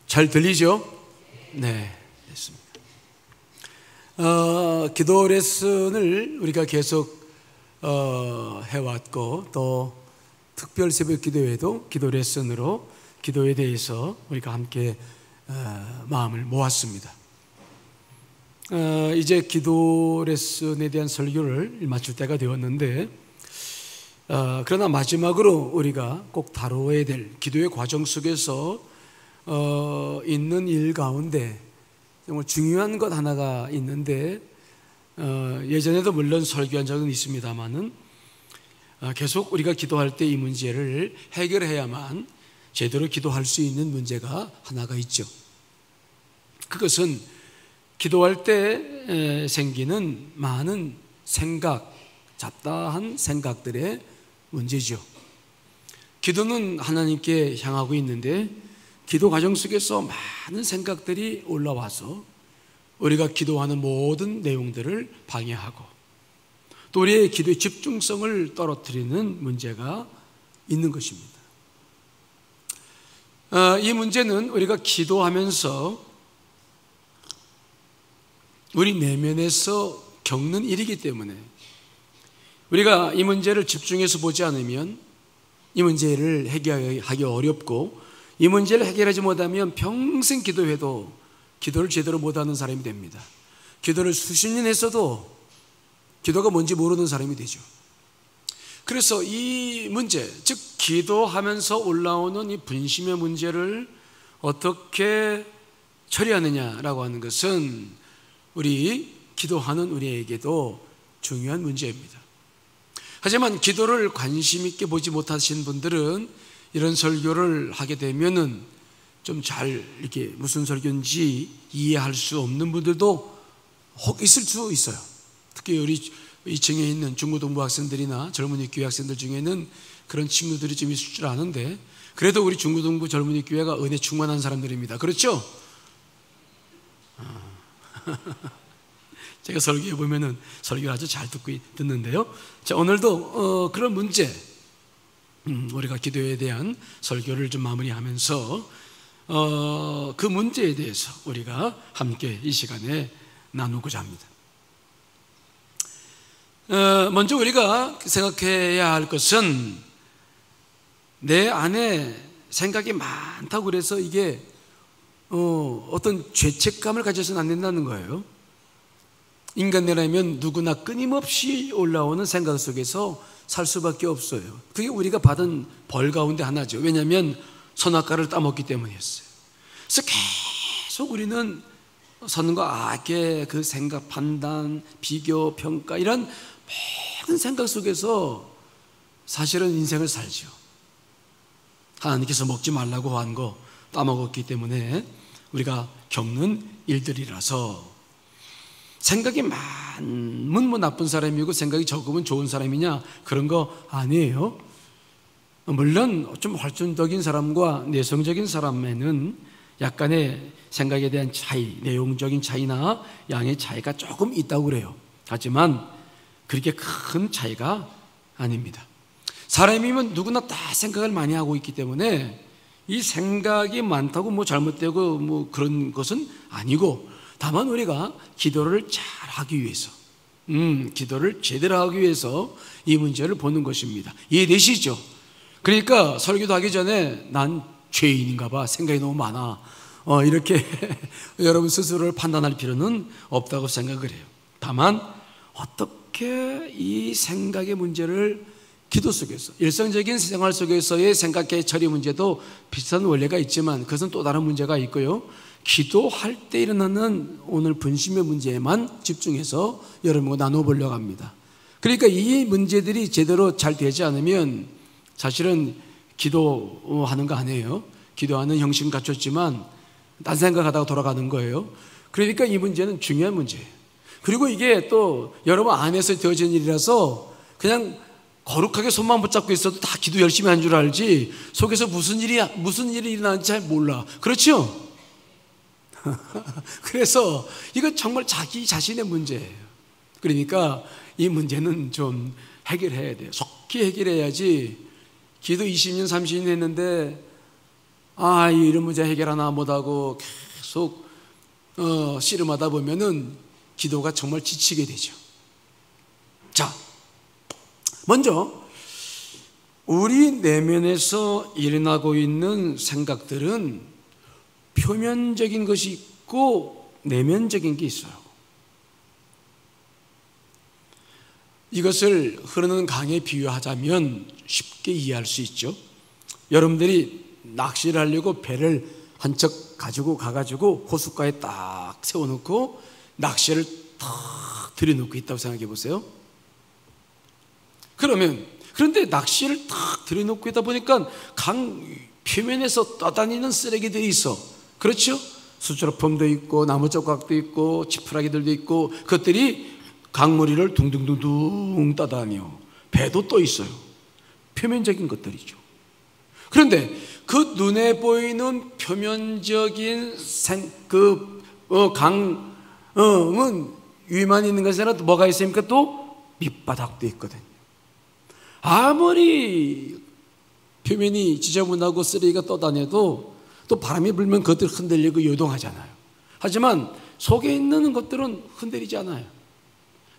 잘 들리죠? 네, 됐습니다. 기도 레슨을 우리가 계속 해왔고, 또 특별 새벽 기도회도 기도 레슨으로 기도에 대해서 우리가 함께 마음을 모았습니다. 이제 기도 레슨에 대한 설교를 마칠 때가 되었는데, 그러나 마지막으로 우리가 꼭 다뤄야 될 기도의 과정 속에서 있는 일 가운데 정말 중요한 것 하나가 있는데, 예전에도 물론 설교한 적은 있습니다만은 계속 우리가 기도할 때 이 문제를 해결해야만 제대로 기도할 수 있는 문제가 하나가 있죠. 그것은 기도할 때 생기는 많은 생각, 잡다한 생각들의 문제죠. 기도는 하나님께 향하고 있는데 기도 과정 속에서 많은 생각들이 올라와서 우리가 기도하는 모든 내용들을 방해하고 또 우리의 기도의 집중성을 떨어뜨리는 문제가 있는 것입니다. 이 문제는 우리가 기도하면서 우리 내면에서 겪는 일이기 때문에 우리가 이 문제를 집중해서 보지 않으면 이 문제를 해결하기 어렵고, 이 문제를 해결하지 못하면 평생 기도해도 기도를 제대로 못하는 사람이 됩니다. 기도를 수십 년 했어도 기도가 뭔지 모르는 사람이 되죠. 그래서 이 문제, 즉 기도하면서 올라오는 이 분심의 문제를 어떻게 처리하느냐라고 하는 것은 우리 기도하는 우리에게도 중요한 문제입니다. 하지만 기도를 관심 있게 보지 못하신 분들은 이런 설교를 하게 되면은 좀 잘 이렇게 무슨 설교인지 이해할 수 없는 분들도 혹 있을 수 있어요. 특히 우리 2층에 있는 중고등부 학생들이나 젊은이 교회 학생들 중에는 그런 친구들이 좀 있을 줄 아는데, 그래도 우리 중고등부 젊은이 교회가 은혜 충만한 사람들입니다. 그렇죠? 제가 설교해 보면은 설교를 아주 잘 듣는데요. 자, 오늘도 그런 문제, 우리가 기도에 대한 설교를 좀 마무리하면서 그 문제에 대해서 우리가 함께 이 시간에 나누고자 합니다. 먼저 우리가 생각해야 할 것은 내 안에 생각이 많다고 그래서 이게 어떤 죄책감을 가져서는 안 된다는 거예요. 인간이라면 누구나 끊임없이 올라오는 생각 속에서 살 수밖에 없어요. 그게 우리가 받은 벌 가운데 하나죠. 왜냐하면 선악과를 따먹기 때문이었어요. 그래서 계속 우리는 선과 악의 그 생각, 판단, 비교, 평가, 이런 모든 생각 속에서 사실은 인생을 살죠. 하나님께서 먹지 말라고 한 거 따먹었기 때문에 우리가 겪는 일들이라서, 생각이 많으면 뭐 나쁜 사람이고 생각이 적으면 좋은 사람이냐, 그런 거 아니에요. 물론 좀 활동적인 사람과 내성적인 사람에는 약간의 생각에 대한 차이, 내용적인 차이나 양의 차이가 조금 있다고 그래요. 하지만 그렇게 큰 차이가 아닙니다. 사람이면 누구나 다 생각을 많이 하고 있기 때문에 이 생각이 많다고 뭐 잘못되고 뭐 그런 것은 아니고, 다만 우리가 기도를 잘 하기 위해서, 기도를 제대로 하기 위해서 이 문제를 보는 것입니다. 이해되시죠? 그러니까 설교도 하기 전에 난 죄인인가 봐, 생각이 너무 많아, 이렇게 여러분 스스로를 판단할 필요는 없다고 생각을 해요. 다만 어떻게 이 생각의 문제를 기도 속에서, 일상적인 생활 속에서의 생각의 처리 문제도 비슷한 원리가 있지만 그것은 또 다른 문제가 있고요, 기도할 때 일어나는 오늘 분심의 문제에만 집중해서 여러분과 나눠보려고 합니다. 그러니까 이 문제들이 제대로 잘 되지 않으면 사실은 기도하는 거 아니에요. 기도하는 형식은 갖췄지만 딴 생각하다가 돌아가는 거예요. 그러니까 이 문제는 중요한 문제예요. 그리고 이게 또 여러분 안에서 되어진 일이라서 그냥 거룩하게 손만 붙잡고 있어도 다 기도 열심히 한 줄 알지 속에서 무슨 일이 일어나는지 잘 몰라. 그렇죠? 그래서 이건 정말 자기 자신의 문제예요. 그러니까 이 문제는 좀 해결해야 돼요. 속히 해결해야지 기도 20년, 30년 했는데 이런 문제 해결하나 못하고 계속 씨름하다 보면은 기도가 정말 지치게 되죠. 자, 먼저 우리 내면에서 일어나고 있는 생각들은 표면적인 것이 있고 내면적인 게 있어요. 이것을 흐르는 강에 비유하자면 쉽게 이해할 수 있죠. 여러분들이 낚시를 하려고 배를 한 척 가지고 가가지고 호숫가에 딱 세워놓고 낚시를 탁 들여놓고 있다고 생각해 보세요. 그런데 낚시를 탁 들여놓고 있다 보니까 강 표면에서 떠다니는 쓰레기들이 있어. 그렇죠? 수초로폼도 있고 나무 조각도 있고 지푸라기들도 있고 그것들이 강물위를 둥둥둥둥 떠다녀. 배도 또 있어요. 표면적인 것들이죠. 그런데 그 눈에 보이는 표면적인 강은 위만 있는 것이 아니라 뭐가 있습니까? 또 밑바닥도 있거든요. 아무리 표면이 지저분하고 쓰레기가 떠다녀도 또 바람이 불면 그것들 흔들리고 요동하잖아요. 하지만 속에 있는 것들은 흔들리지 않아요.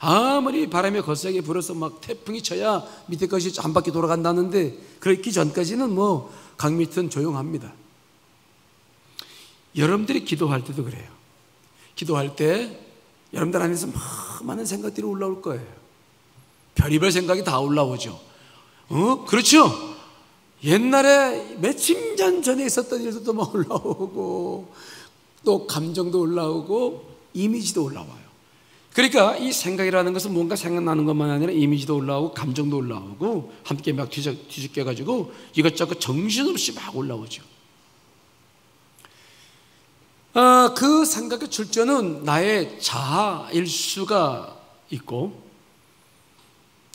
아무리 바람이 거세게 불어서 막 태풍이 쳐야 밑에 것이 한 바퀴 돌아간다는데 그렇기 전까지는 강 밑은 조용합니다. 여러분들이 기도할 때도 그래요. 기도할 때 여러분들 안에서 많은 생각들이 올라올 거예요. 별의별 생각이 다 올라오죠. 그렇죠? 옛날에 며칠 전에 있었던 일도 막 올라오고 또 감정도 올라오고 이미지도 올라와요. 그러니까 이 생각이라는 것은 뭔가 생각나는 것만 아니라 이미지도 올라오고 감정도 올라오고 함께 막 뒤섞여가지고 이것저것 정신없이 막 올라오죠. 그 생각의 출처는 나의 자아일 수가 있고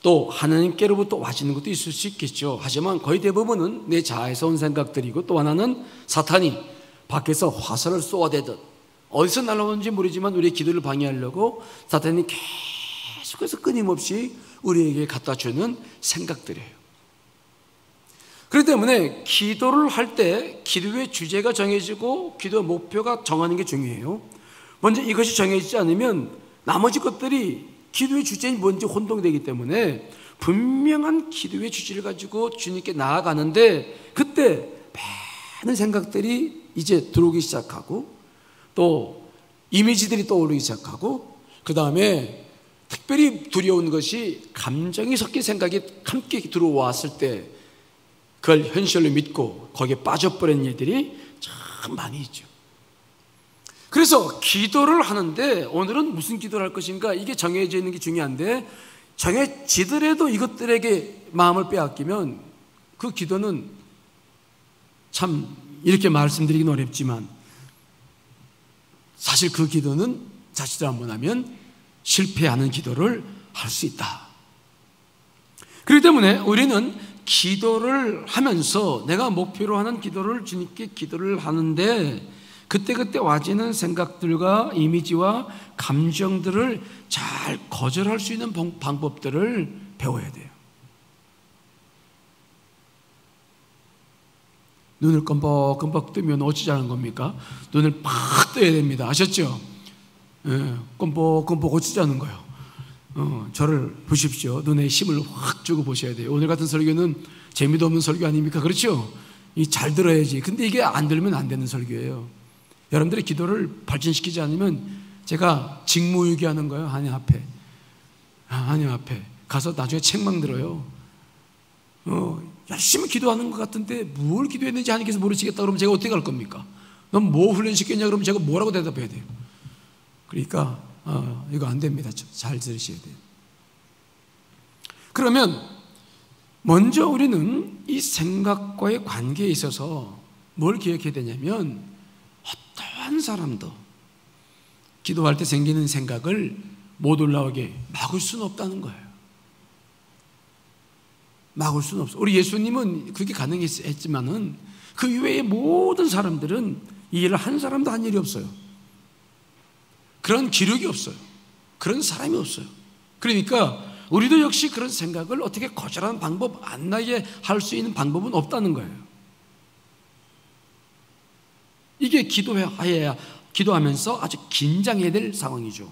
또 하나님께로부터 와지는 것도 있을 수 있겠죠. 하지만 거의 대부분은 내 자아에서 온 생각들이고 또 하나는 사탄이 밖에서 화살을 쏘아대듯 어디서 날아오는지 모르지만 우리의 기도를 방해하려고 사탄이 계속해서 끊임없이 우리에게 갖다 주는 생각들이에요. 그렇기 때문에 기도를 할 때 기도의 주제가 정해지고 기도의 목표가 정하는 게 중요해요. 먼저 이것이 정해지지 않으면 나머지 것들이 기도의 주제는 뭔지 혼동되기 때문에 분명한 기도의 주제를 가지고 주님께 나아가는데 그때 많은 생각들이 이제 들어오기 시작하고 또 이미지들이 떠오르기 시작하고 그 다음에 특별히 두려운 것이 감정이 섞인 생각이 함께 들어왔을 때 그걸 현실로 믿고 거기에 빠져버린 일들이 참 많이 있죠. 그래서 기도를 하는데 오늘은 무슨 기도를 할 것인가 이게 정해져 있는 게 중요한데 정해지더라도 이것들에게 마음을 빼앗기면 그 기도는 참 이렇게 말씀드리긴 어렵지만 사실 그 기도는 자칫 한번 하면 실패하는 기도를 할 수 있다. 그렇기 때문에 우리는 기도를 하면서 내가 목표로 하는 기도를 주님께 기도를 하는데 그때그때 와지는 생각들과 이미지와 감정들을 잘 거절할 수 있는 방법들을 배워야 돼요. 눈을 껌뻑껌뻑 뜨면 어찌자는 겁니까? 눈을 팍 떠야 됩니다. 아셨죠? 껌뻑껌뻑 어찌자는 거예요. 저를 보십시오. 눈에 힘을 확 주고 보셔야 돼요. 오늘 같은 설교는 재미도 없는 설교 아닙니까? 그렇죠? 잘 들어야지. 근데 이게 안 들으면 안 되는 설교예요. 여러분들의 기도를 발전시키지 않으면 제가 직무유기하는 거예요. 하나님 앞에. 하나님 앞에 가서 나중에 책망 들어요. 열심히 기도하는 것 같은데 뭘 기도했는지 하나님께서 모르시겠다 그러면 제가 어떻게 할 겁니까? 넌 뭐 훈련시켰냐 그러면 제가 뭐라고 대답해야 돼요? 그러니까 이거 안 됩니다. 잘 들으셔야 돼요. 그러면 먼저 우리는 이 생각과의 관계에 있어서 뭘 기억해야 되냐면 어떠한 사람도 기도할 때 생기는 생각을 못 올라오게 막을 수는 없다는 거예요. 막을 수는 없어. 우리 예수님은 그게 가능했지만은 그 이외의 모든 사람들은 이 일을 한 사람도 한 일이 없어요. 그런 기록이 없어요. 그런 사람이 없어요. 그러니까 우리도 역시 그런 생각을 어떻게 거절하는 방법, 안 나게 할 수 있는 방법은 없다는 거예요. 이게 기도하면서 아주 긴장해야 될 상황이죠.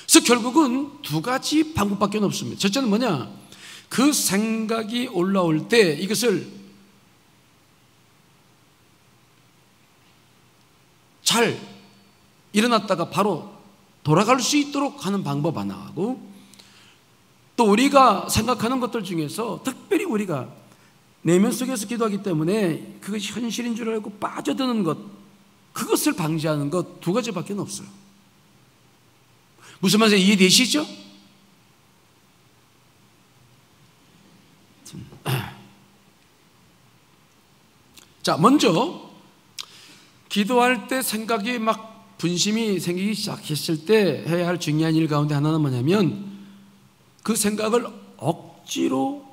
그래서 결국은 두 가지 방법밖에 없습니다. 첫째는 뭐냐? 그 생각이 올라올 때 이것을 잘 일어났다가 바로 돌아갈 수 있도록 하는 방법 하나 하고, 또 우리가 생각하는 것들 중에서 특별히 우리가 내면 속에서 기도하기 때문에 그것이 현실인 줄 알고 빠져드는 것, 그것을 방지하는 것 두 가지밖에 없어요. 무슨 말인지 이해되시죠? 자, 먼저 기도할 때 생각이 막 분심이 생기기 시작했을 때 해야 할 중요한 일 가운데 하나는 뭐냐면 그 생각을 억지로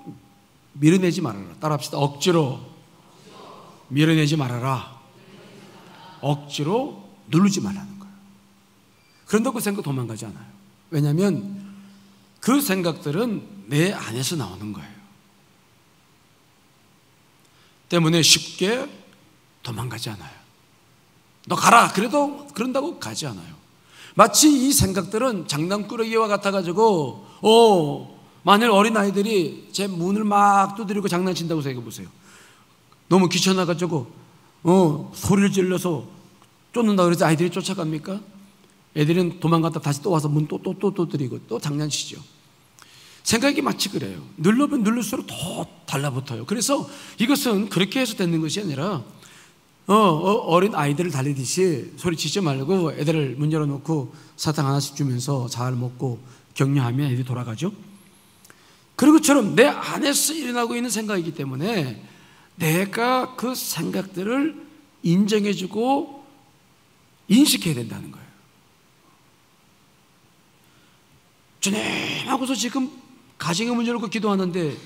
밀어내지 말아라. 따라합시다. 억지로 밀어내지 말아라. 억지로 누르지 말라는 거예요. 그런다고 그 생각 도망가지 않아요. 왜냐하면 그 생각들은 내 안에서 나오는 거예요. 때문에 쉽게 도망가지 않아요. 너 가라 그래도 그런다고 가지 않아요. 마치 이 생각들은 장난꾸러기와 같아가지고 만일 어린아이들이 제 문을 막 두드리고 장난친다고 생각해 보세요. 너무 귀찮아가지고 소리를 질러서 쫓는다 그래서 아이들이 쫓아갑니까? 애들은 도망갔다 다시 또 와서 문 또 두드리고 또 장난치죠. 생각이 마치 그래요. 누르면 누를수록 더 달라붙어요. 그래서 이것은 그렇게 해서 되는 것이 아니라 어린 아이들을 달리듯이 소리치지 말고 애들을 문 열어놓고 사탕 하나씩 주면서 잘 먹고 격려하면 애들이 돌아가죠. 그런 것처럼 내 안에서 일어나고 있는 생각이기 때문에 내가 그 생각들을 인정해주고 인식해야 된다는 거예요. 주님 하고서 지금 가정의 문제를 놓고 기도하는데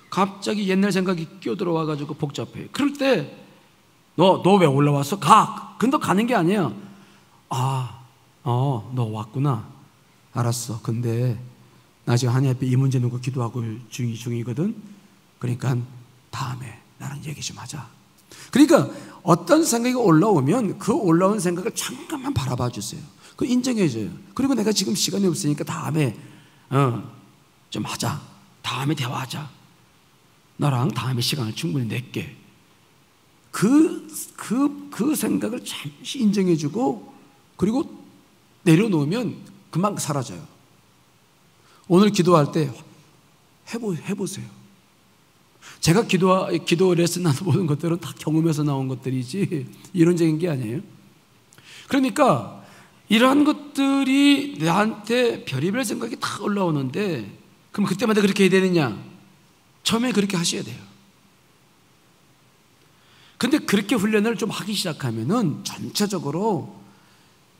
갑자기 옛날 생각이 끼어들어와가지고 복잡해. 그럴 때 너 왜 올라왔어? 가! 근데 가는 게 아니야. 너 왔구나. 알았어. 근데 나 지금 하나님 앞에 이 문제 놓고 기도하고 중이거든. 그러니까 다음에 나랑 얘기 좀 하자. 그러니까 어떤 생각이 올라오면 그 올라온 생각을 잠깐만 바라봐 주세요. 그거 인정해줘요. 그리고 내가 지금 시간이 없으니까 다음에 좀 하자. 다음에 대화하자. 너랑 다음에 시간을 충분히 낼게. 그 생각을 잠시 인정해주고 그리고 내려놓으면 금방 사라져요. 오늘 기도할 때 해보세요. 제가 기도 레슨 나눠보는 것들은 다 경험에서 나온 것들이지 이론적인 게 아니에요. 그러니까 이러한 것들이 나한테 별의별 생각이 다 올라오는데 그럼 그때마다 그렇게 해야 되느냐? 처음에 그렇게 하셔야 돼요. 근데 그렇게 훈련을 좀 하기 시작하면은 전체적으로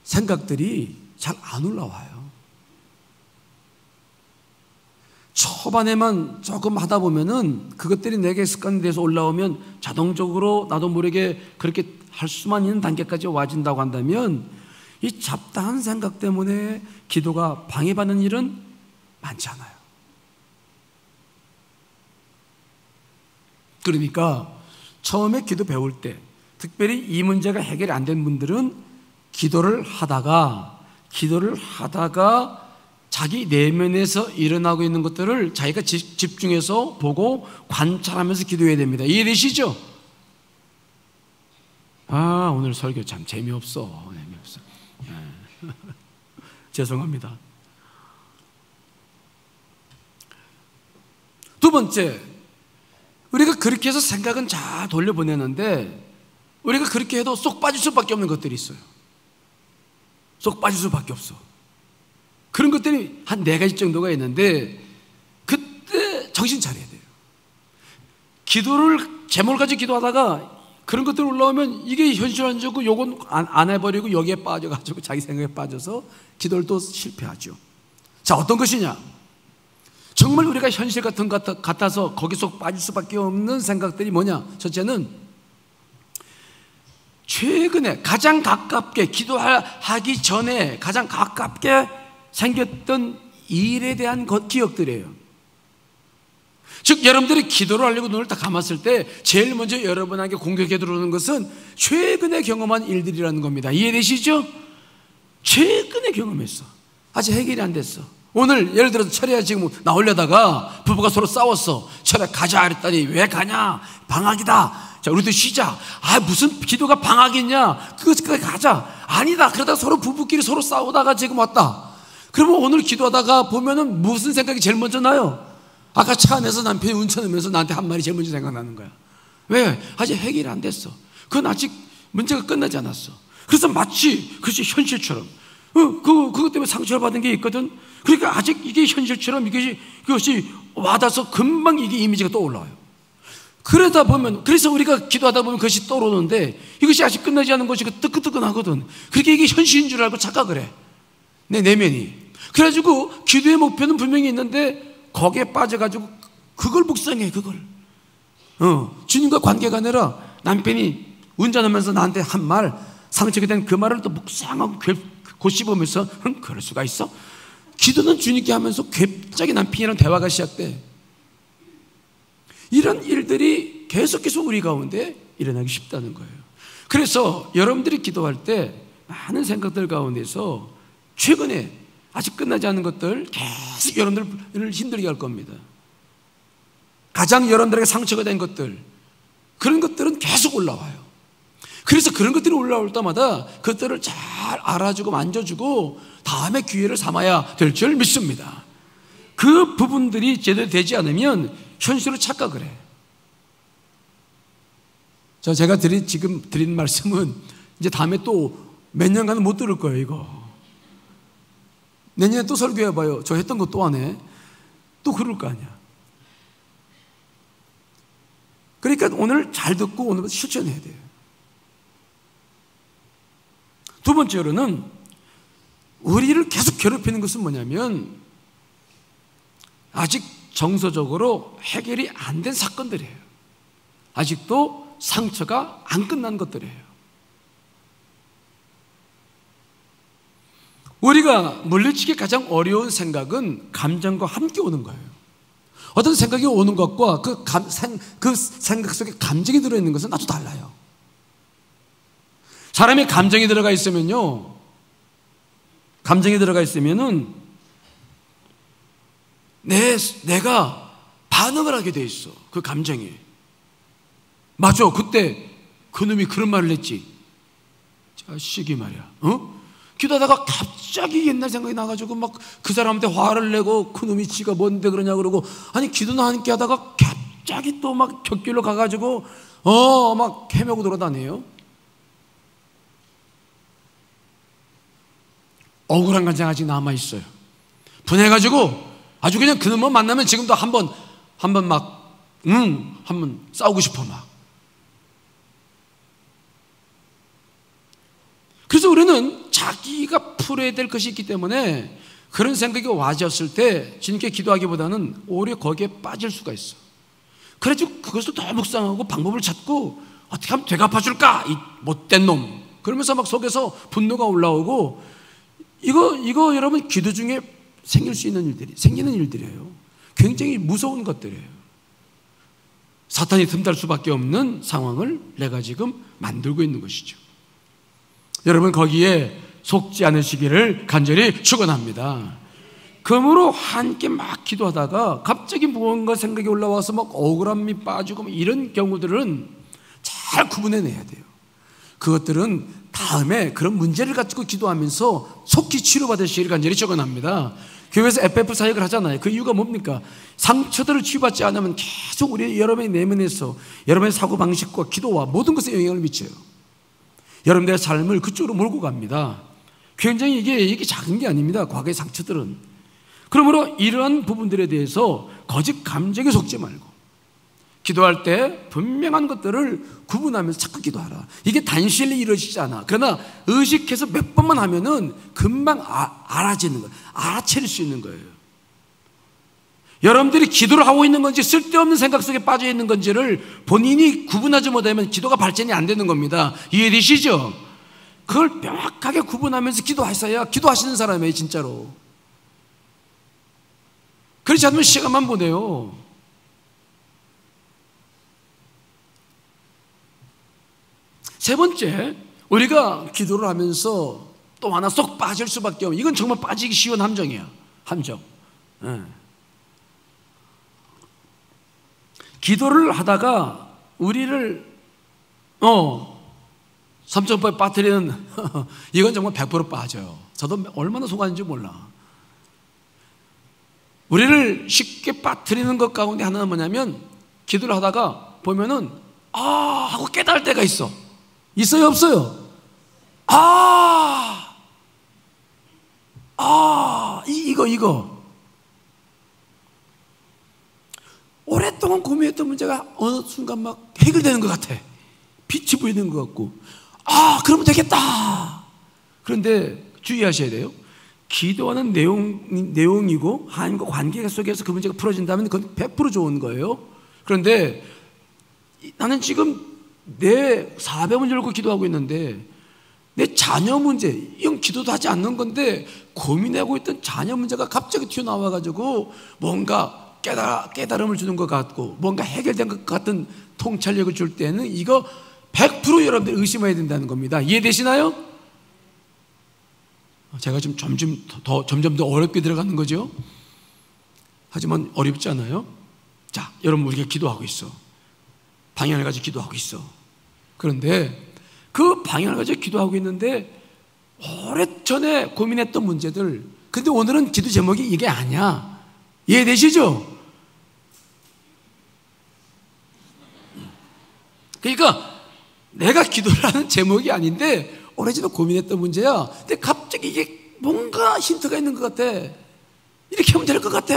생각들이 잘 안 올라와요. 초반에만 조금 하다 보면은 그것들이 내게 습관돼서 올라오면 자동적으로 나도 모르게 그렇게 할 수만 있는 단계까지 와진다고 한다면 이 잡다한 생각 때문에 기도가 방해받는 일은 많지 않아요. 그러니까 처음에 기도 배울 때 특별히 이 문제가 해결이 안 된 분들은 기도를 하다가 자기 내면에서 일어나고 있는 것들을 자기가 집중해서 보고 관찰하면서 기도해야 됩니다. 이해되시죠? 오늘 설교 참 재미없어. 죄송합니다. 두 번째, 우리가 그렇게 해서 생각은 잘 돌려보내는데 우리가 그렇게 해도 쏙 빠질 수밖에 없는 것들이 있어요. 쏙 빠질 수밖에 없어. 그런 것들이 한 4가지 정도가 있는데 그때 정신 차려야 돼요. 기도를 제목을 가지고 기도하다가 그런 것들이 올라오면 이게 현실화되고 요건 안 해버리고 여기에 빠져가지고 자기 생각에 빠져서 기도를 또 실패하죠. 자, 어떤 것이냐? 정말 우리가 현실 같아서 거기서 빠질 수밖에 없는 생각들이 뭐냐? 첫째는 최근에 가장 가깝게 기도하기 전에 가장 가깝게 생겼던 일에 대한 기억들이에요. 즉 여러분들이 기도를 하려고 눈을 딱 감았을 때 제일 먼저 여러분에게 공격해 들어오는 것은 최근에 경험한 일들이라는 겁니다. 이해되시죠? 최근에 경험했어. 아직 해결이 안 됐어. 오늘 예를 들어서 철이야 지금 나오려다가 부부가 서로 싸웠어. 철야 가자 그랬더니 왜 가냐? 방학이다. 자 우리도 쉬자. 아 무슨 기도가 방학이냐? 그거까지 가자. 아니다. 그러다가 서로 부부끼리 서로 싸우다가 지금 왔다. 그러면 오늘 기도하다가 보면은 무슨 생각이 제일 먼저 나요? 아까 차 안에서 남편이 운전하면서 나한테 한 말이 제일 먼저 생각나는 거야. 왜? 아직 해결이 안 됐어. 그건 아직 문제가 끝나지 않았어. 그래서 마치 그것이 현실처럼 그것 때문에 상처를 받은 게 있거든. 그러니까 아직 이게 현실처럼 그것이 와닿아서 금방 이게 이미지가 떠올라와요. 그러다 보면, 그래서 우리가 기도하다 보면 그것이 떠오르는데 이것이 아직 끝나지 않은 것이 뜨끈뜨끈하거든. 그렇게 이게 현실인 줄 알고 착각을 해. 내 내면이. 그래가지고 기도의 목표는 분명히 있는데 거기에 빠져가지고 그걸 묵상해, 그걸. 주님과 관계가 아니라 남편이 운전하면서 나한테 한 말, 상처가 된 그 말을 또 묵상하고 고씹으면서 그럴 수가 있어? 기도는 주님께 하면서 갑자기 남편이랑 대화가 시작돼. 이런 일들이 계속해서 우리 가운데 일어나기 쉽다는 거예요. 그래서 여러분들이 기도할 때 많은 생각들 가운데서 최근에 아직 끝나지 않은 것들 계속 여러분들을 힘들게 할 겁니다. 가장 여러분들에게 상처가 된 것들, 그런 것들은 계속 올라와요. 그래서 그런 것들이 올라올 때마다 그것들을 잘 알아주고 만져주고 다음에 기회를 삼아야 될 줄 믿습니다. 그 부분들이 제대로 되지 않으면 현실로 착각을 해. 제가 지금 드린 말씀은 이제 다음에 또 몇 년간은 못 들을 거예요, 이거. 내년에 또 설교해봐요. 저 했던 거 또 안 해. 또 그럴 거 아니야. 그러니까 오늘 잘 듣고 오늘 실천해야 돼요. 두 번째로는 우리를 계속 괴롭히는 것은 뭐냐면 아직 정서적으로 해결이 안 된 사건들이에요. 아직도 상처가 안 끝난 것들이에요. 우리가 물리치기 가장 어려운 생각은 감정과 함께 오는 거예요. 어떤 생각이 오는 것과 그 생각 속에 감정이 들어있는 것은 아주 달라요. 사람의 감정이 들어가 있으면요, 감정이 들어가 있으면은 내가 반응을 하게 돼 있어. 그 감정이. 맞아. 그때 그놈이 그런 말을 했지. 자식이 말이야. 기도하다가 갑자기 옛날 생각이 나가지고 막 그 사람한테 화를 내고 그놈이 지가 뭔데 그러냐 그러고, 아니 기도는 함께 하다가 갑자기 또 막 곁길로 가가지고 막 헤매고 돌아다녀요. 억울한 감정 아직 남아있어요. 분해가지고 아주 그냥 그놈만 만나면 지금도 한번 싸우고 싶어 막. 그래서 우리는 자기가 풀어야 될 것이 있기 때문에 그런 생각이 와졌을 때 주님께 기도하기보다는 오히려 거기에 빠질 수가 있어. 그래가지고 그것을 더 묵상하고 방법을 찾고 어떻게 하면 되갚아줄까? 이 못된 놈. 그러면서 막 속에서 분노가 올라오고, 이거 여러분 기도 중에 생기는 일들이에요. 굉장히 무서운 것들이에요. 사탄이 틈탈 수밖에 없는 상황을 내가 지금 만들고 있는 것이죠. 여러분 거기에 속지 않으시기를 간절히 축원합니다. 그러므로 함께 막 기도하다가 갑자기 무언가 생각이 올라와서 막 억울함이 빠지고 이런 경우들은 잘 구분해내야 돼요. 그것들은 다음에 그런 문제를 가지고 기도하면서 속히 치료받으시기를 간절히 축원합니다. 교회에서 FF 사역을 하잖아요. 그 이유가 뭡니까? 상처들을 치유받지 않으면 계속 우리 여러분의 내면에서 여러분의 사고방식과 기도와 모든 것에 영향을 미쳐요. 여러분들의 삶을 그쪽으로 몰고 갑니다. 굉장히 이게 작은 게 아닙니다. 과거의 상처들은. 그러므로 이러한 부분들에 대해서 거짓 감정에 속지 말고 기도할 때 분명한 것들을 구분하면서 자꾸 기도하라. 이게 단실리 이루어지지 않아. 그러나 의식해서 몇 번만 하면은 금방 알아지는 거예요. 알아차릴 수 있는 거예요. 여러분들이 기도를 하고 있는 건지 쓸데없는 생각 속에 빠져 있는 건지를 본인이 구분하지 못하면 기도가 발전이 안 되는 겁니다. 이해되시죠? 그걸 명확하게 구분하면서 기도하셔야 기도하시는 사람이에요, 진짜로. 그렇지 않으면 시간만 보내요. 세 번째, 우리가 기도를 하면서 또 하나 쏙 빠질 수밖에 없는, 이건 정말 빠지기 쉬운 함정이야. 함정. 기도를 하다가 우리를 3점포에 빠뜨리는 이건 정말 100% 빠져요. 저도 얼마나 속았는지 몰라. 우리를 쉽게 빠뜨리는 것 가운데 하나는 뭐냐면, 기도를 하다가 보면은 하고 깨달을 때가 있어. 있어요, 없어요? 이거 오랫동안 고민했던 문제가 어느 순간 막 해결되는 것 같아. 빛이 보이는 것 같고, 그러면 되겠다. 그런데 주의하셔야 돼요. 기도하는 내용이고 하나님과 관계 속에서 그 문제가 풀어진다면 그건 100% 좋은 거예요. 그런데 나는 지금 내 사배문 열고 기도하고 있는데 내 자녀 문제, 이건 기도도 하지 않는 건데 고민하고 있던 자녀 문제가 갑자기 튀어나와가지고 뭔가 깨달음을 주는 것 같고 뭔가 해결된 것 같은 통찰력을 줄 때는 이거 100% 여러분들 의심해야 된다는 겁니다. 이해되시나요? 제가 지금 점점 더 어렵게 들어가는 거죠. 하지만 어렵지 않아요? 자, 여러분, 우리가 기도하고 있어. 방향을 가지고 기도하고 있어. 그런데 그 방향을 가지고 기도하고 있는데 오래전에 고민했던 문제들, 근데 오늘은 기도 제목이 이게 아니야. 이해되시죠? 그러니까 내가 기도를 하는 제목이 아닌데 오래전에 고민했던 문제야. 근데 갑자기 이게 뭔가 힌트가 있는 것 같아. 이렇게 하면 될 것 같아.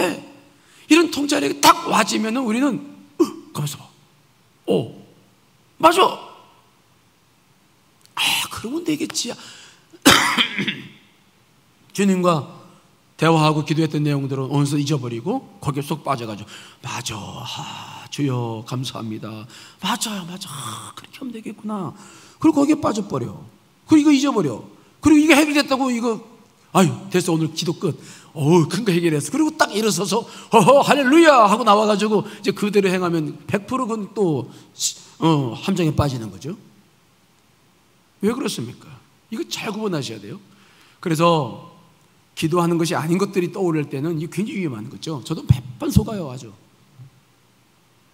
이런 통찰력이 딱 와지면 우리는 가만있어 봐. 맞아. 그러면 되겠지. 주님과 대화하고 기도했던 내용들은 어느새 잊어버리고 거기에 쏙 빠져가지고 맞아, 주여 감사합니다. 맞아요. 그렇게 하면 되겠구나. 그리고 거기에 빠져버려. 그리고 이거 잊어버려. 그리고 이게 해결됐다고 이거 됐어, 오늘 기도 끝. 큰 거 해결했어. 그리고 딱 일어서서 할렐루야 하고 나와가지고 이제 그대로 행하면 100% 그건 또 함정에 빠지는 거죠. 왜 그렇습니까? 이거 잘 구분하셔야 돼요. 그래서 기도하는 것이 아닌 것들이 떠오를 때는 이게 굉장히 위험한 거죠. 저도 몇 번 속아요, 아주.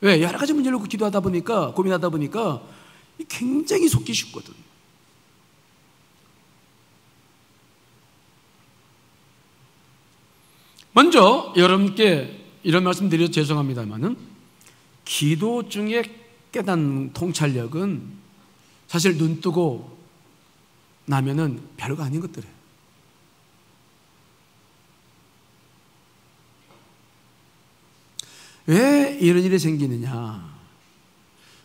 왜? 여러 가지 문제를 놓고 기도하다 보니까, 고민하다 보니까 굉장히 속기 쉽거든. 먼저 여러분께 이런 말씀 드려서 죄송합니다만은 기도 중에 깨닫는 통찰력은 사실 눈 뜨고 나면은 별거 아닌 것들이에요. 왜 이런 일이 생기느냐?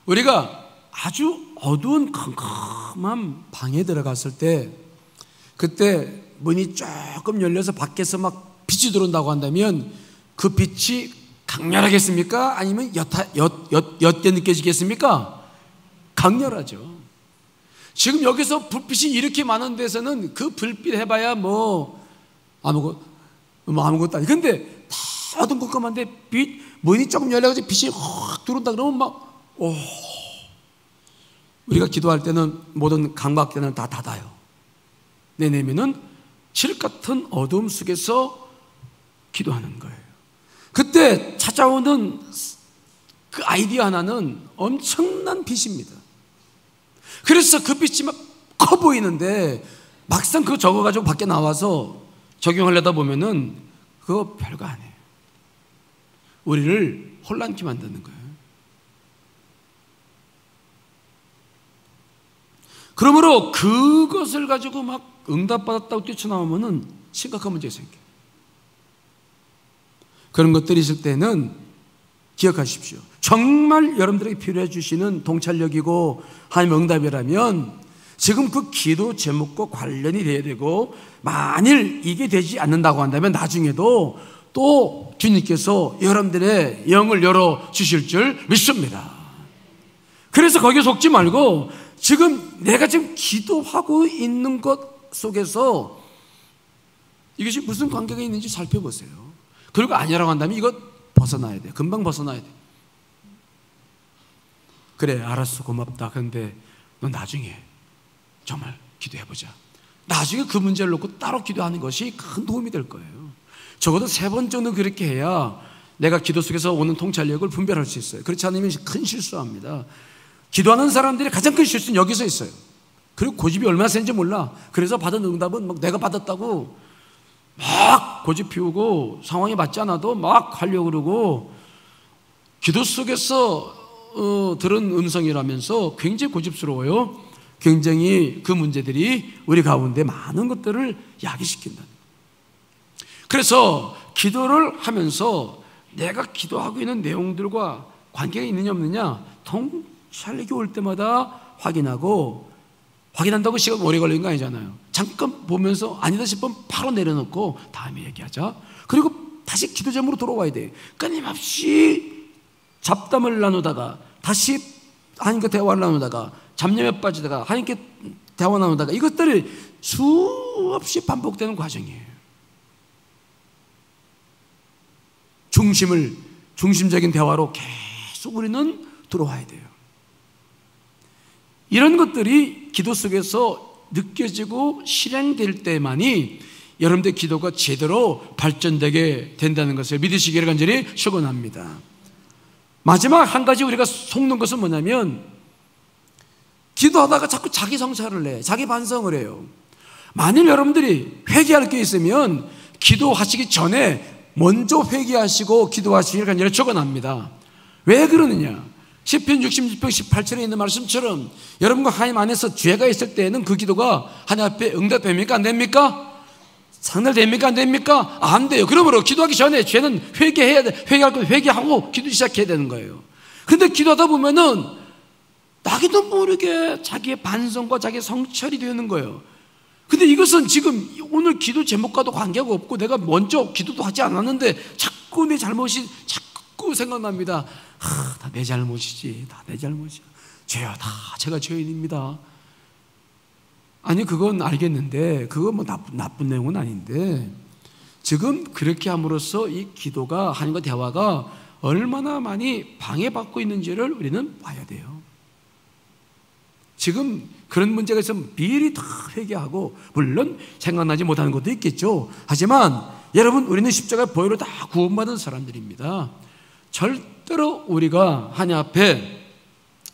우리가 아주 어두운 컴컴한 방에 들어갔을 때, 그때 문이 조금 열려서 밖에서 막 빛이 들어온다고 한다면 그 빛이 강렬하겠습니까? 아니면 옅게 느껴지겠습니까? 강렬하죠. 지금 여기서 불빛이 이렇게 많은 데서는 그 불빛 해봐야 아무것도 아니에요. 근데 다 어두운 컴컴한데 문이 조금 열려가지고 빛이 확 들어온다 그러면 우리가 기도할 때는 모든 감각들은 다 닫아요. 내 내면은 칠 같은 어둠 속에서 기도하는 거예요. 그때 찾아오는 그 아이디어 하나는 엄청난 빛입니다. 그래서 그 빛이 막 커 보이는데 막상 그거 적어가지고 밖에 나와서 적용하려다 보면은 그거 별거 아니에요. 우리를 혼란케 만드는 거예요. 그러므로 그것을 가지고 막 응답받았다고 뛰쳐나오면은 심각한 문제가 생겨요. 그런 것들이 있을 때는 기억하십시오. 정말 여러분들에게 필요해 주시는 통찰력이고 하나님의 응답이라면 지금 그 기도 제목과 관련이 돼야 되고, 만일 이게 되지 않는다고 한다면 나중에도 또 주님께서 여러분들의 영을 열어주실 줄 믿습니다. 그래서 거기에 속지 말고 내가 지금 기도하고 있는 것 속에서 이것이 무슨 관계가 있는지 살펴보세요. 그리고 아니라고 한다면 이거 벗어나야 돼. 금방 벗어나야 돼. 그래, 알았어, 고맙다. 그런데 너 나중에 정말 기도해보자. 나중에 그 문제를 놓고 따로 기도하는 것이 큰 도움이 될 거예요. 적어도 3번 정도 그렇게 해야 내가 기도 속에서 오는 통찰력을 분별할 수 있어요. 그렇지 않으면 큰 실수합니다. 기도하는 사람들이 가장 큰 실수는 여기서 있어요. 그리고 고집이 얼마나 센지 몰라. 그래서 받은 응답은 막 내가 받았다고 막 고집 피우고 상황이 맞지 않아도 막 하려고 그러고, 기도 속에서 들은 음성이라면서 굉장히 고집스러워요. 굉장히 그 문제들이 우리 가운데 많은 것들을 야기시킨다. 그래서 기도를 하면서 내가 기도하고 있는 내용들과 관계가 있느냐 없느냐 통찰력이 올 때마다 확인한다고 시간 오래 걸리는 거 아니잖아요. 잠깐 보면서 아니다 싶으면 바로 내려놓고 다음에 얘기하자. 그리고 다시 기도 제목으로 돌아와야 돼. 끊임없이 잡담을 나누다가 다시 하나님과 대화를 나누다가 잡념에 빠지다가 하나님께 대화 나누다가 이것들이 수없이 반복되는 과정이에요. 중심적인 대화로 계속 우리는 들어와야 돼요. 이런 것들이 기도 속에서 느껴지고 실행될 때만이 여러분들의 기도가 제대로 발전되게 된다는 것을 믿으시기를 간절히 축원합니다. 마지막 한 가지 우리가 속는 것은 뭐냐면, 기도하다가 자꾸 자기 성찰을 해, 자기 반성을 해요. 만일 여러분들이 회개할 게 있으면 기도하시기 전에 먼저 회개하시고 기도하시기를 간절히 축원합니다. 왜 그러느냐? 시편 66편 18절에 있는 말씀처럼 여러분과 하나님 안에서 죄가 있을 때에는 그 기도가 하나님 앞에 응답됩니까? 안 됩니까? 상달됩니까? 안 됩니까? 안 돼요. 그러므로 기도하기 전에 죄는 회개해야 돼. 회개할 건 회개하고 기도 시작해야 되는 거예요. 그런데 기도하다 보면은 나기도 모르게 자기의 반성과 자기의 성찰이 되는 거예요. 근데 이것은 지금 오늘 기도 제목과도 관계가 없고 내가 먼저 기도도 하지 않았는데 자꾸 내 잘못이 자꾸 생각납니다. 다 내 잘못이지, 다 내 잘못이야. 죄야, 다 제가 죄인입니다. 아니, 그건 알겠는데 그건 뭐 나쁜 내용은 아닌데, 지금 그렇게 함으로써 이 기도가, 하나님과 대화가 얼마나 많이 방해받고 있는지를 우리는 봐야 돼요. 지금 그런 문제가 있으면 미리 다 회개하고, 물론 생각나지 못하는 것도 있겠죠. 하지만 여러분, 우리는 십자가의 보혈로 다 구원받은 사람들입니다. 절대로 우리가 하나님 앞에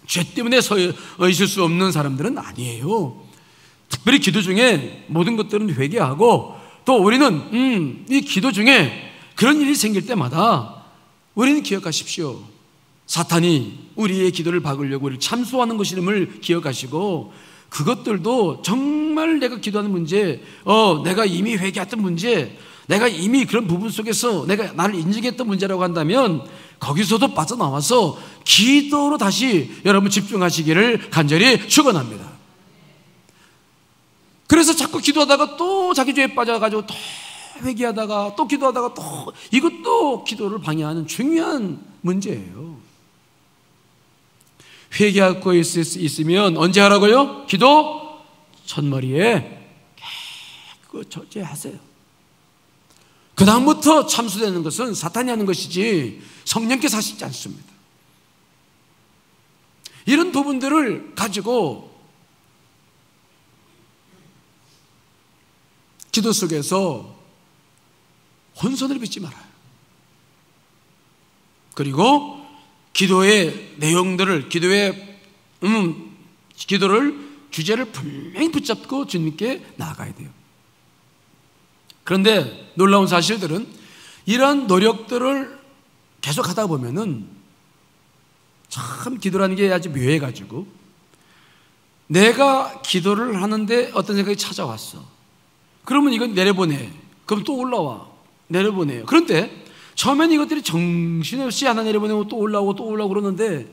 죄 때문에 서 있을 수 없는 사람들은 아니에요. 특별히 기도 중에 모든 것들은 회개하고, 또 우리는 이 기도 중에 그런 일이 생길 때마다 우리는 기억하십시오. 사탄이 우리의 기도를 박으려고 우리를 참소하는 것임을 기억하시고, 그것들도 정말 내가 기도하는 문제, 내가 이미 회개했던 문제, 내가 이미 그런 부분 속에서 내가 나를 인정했던 문제라고 한다면 거기서도 빠져나와서 기도로 다시 여러분 집중하시기를 간절히 축원합니다. 그래서 자꾸 기도하다가 또 자기 죄에 빠져가지고 또 회개하다가 또 기도하다가 또, 이것도 기도를 방해하는 중요한 문제예요. 회개할 거 있으면 언제 하라고요? 기도 첫머리에 깨끗이 하세요. 그 다음부터 참수되는 것은 사탄이 하는 것이지 성령께서 하시지 않습니다. 이런 부분들을 가지고 기도 속에서 혼선을 빚지 말아요. 그리고 기도의 내용들을, 기도를 주제를 분명히 붙잡고 주님께 나아가야 돼요. 그런데 놀라운 사실들은 이런 노력들을 계속 하다 보면은 참 기도라는 게 아주 묘해가지고, 내가 기도를 하는데 어떤 생각이 찾아왔어. 그러면 이건 내려보내. 그럼 또 올라와. 내려보내요. 그런데 처음엔 이것들이 정신없이 하나 내려보내고 또 올라오고 그러는데,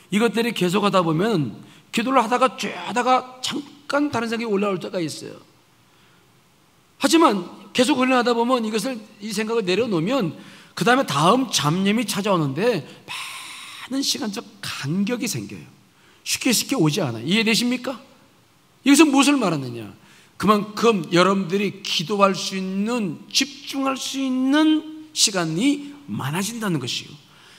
이것들이 계속 하다 보면 기도를 하다가 쭉 하다가 잠깐 다른 생각이 올라올 때가 있어요. 하지만 계속 훈련하다 보면 이 생각을 내려놓으면 그 다음에 다음 잡념이 찾아오는데 많은 시간적 간격이 생겨요. 쉽게 오지 않아요. 이해되십니까? 여기서 무엇을 말하느냐? 그만큼 여러분들이 기도할 수 있는, 집중할 수 있는 시간이 많아진다는 것이요,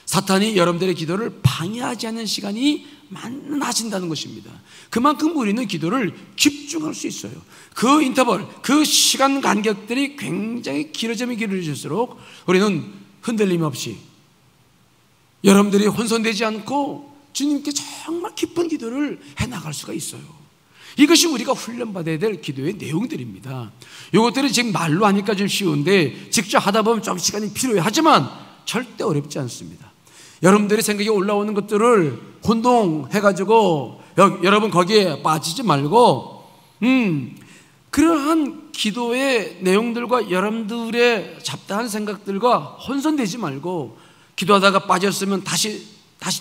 사탄이 여러분들의 기도를 방해하지 않는 시간이 많아진다는 것입니다. 그만큼 우리는 기도를 집중할 수 있어요. 그 인터벌, 그 시간 간격들이 굉장히 길어지면 길어질수록 우리는 흔들림 없이, 여러분들이 혼선되지 않고 주님께 정말 깊은 기도를 해나갈 수가 있어요. 이것이 우리가 훈련받아야 될 기도의 내용들입니다. 이것들이 지금 말로 하니까 좀 쉬운데 직접 하다 보면 좀 시간이 필요해. 하지만 절대 어렵지 않습니다. 여러분들의 생각에 올라오는 것들을 혼동해가지고 여러분 거기에 빠지지 말고 그러한 기도의 내용들과 여러분들의 잡다한 생각들과 혼선되지 말고, 기도하다가 빠졌으면 다시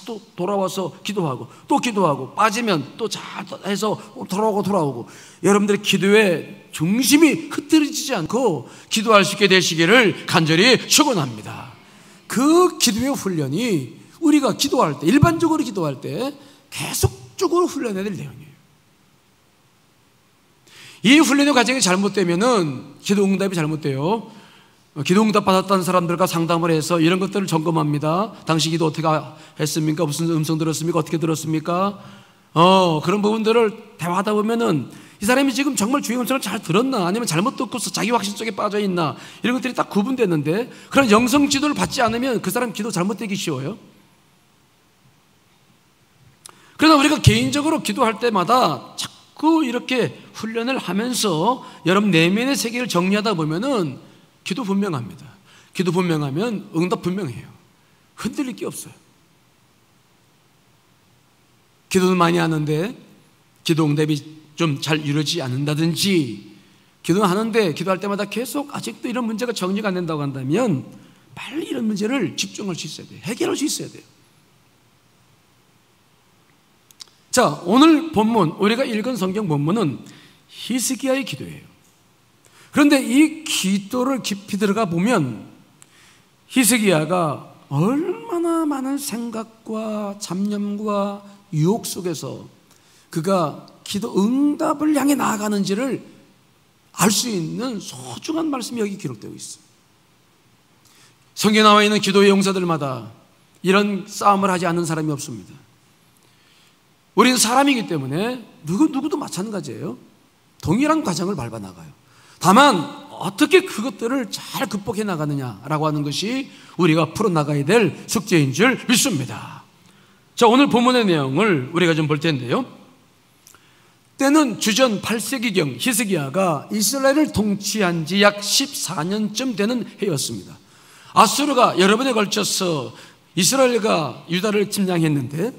또 돌아와서 기도하고 빠지면 또 잘 해서 돌아오고 여러분들의 기도의 중심이 흐트러지지 않고 기도할 수 있게 되시기를 간절히 축원합니다. 그 기도의 훈련이 우리가 기도할 때, 일반적으로 기도할 때 계속적으로 훈련해야 될 내용이에요. 이 훈련의 과정이 잘못되면은 기도 응답이 잘못돼요. 기도 응답 받았다는 사람들과 상담을 해서 이런 것들을 점검합니다. 당시 기도 어떻게 했습니까? 무슨 음성 들었습니까? 어떻게 들었습니까? 그런 부분들을 대화하다 보면은 이 사람이 지금 정말 주의 음성을 잘 들었나, 아니면 잘못 듣고서 자기 확신 속에 빠져 있나, 이런 것들이 딱 구분되는데, 그런 영성 지도를 받지 않으면 그 사람 기도 잘못되기 쉬워요. 그러나 우리가 개인적으로 기도할 때마다 자꾸 이렇게 훈련을 하면서 여러분 내면의 세계를 정리하다 보면은 기도 분명합니다. 기도 분명하면 응답 분명해요. 흔들릴 게 없어요. 기도는 많이 하는데 기도 응답이 좀 잘 이루어지지 않는다든지, 기도는 하는데 기도할 때마다 계속 아직도 이런 문제가 정리가 안 된다고 한다면 빨리 이런 문제를 집중할 수 있어야 돼요. 해결할 수 있어야 돼요. 자, 오늘 본문, 우리가 읽은 성경 본문은 히스기야의 기도예요. 그런데 이 기도를 깊이 들어가 보면 히스기야가 얼마나 많은 생각과 잡념과 유혹 속에서 그가 기도 응답을 향해 나아가는지를 알 수 있는 소중한 말씀이 여기 기록되고 있어요. 성경에 나와 있는 기도의 용사들마다 이런 싸움을 하지 않는 사람이 없습니다. 우리는 사람이기 때문에 누구도 마찬가지예요. 동일한 과정을 밟아 나가요. 다만 어떻게 그것들을 잘 극복해 나가느냐라고 하는 것이 우리가 풀어나가야 될 숙제인 줄 믿습니다. 자, 오늘 본문의 내용을 우리가 좀 볼 텐데요, 때는 주전 8세기경 히스기야가 이스라엘을 통치한 지 약 14년쯤 되는 해였습니다. 아수르가 여러 번에 걸쳐서 이스라엘과 유다를 침략했는데,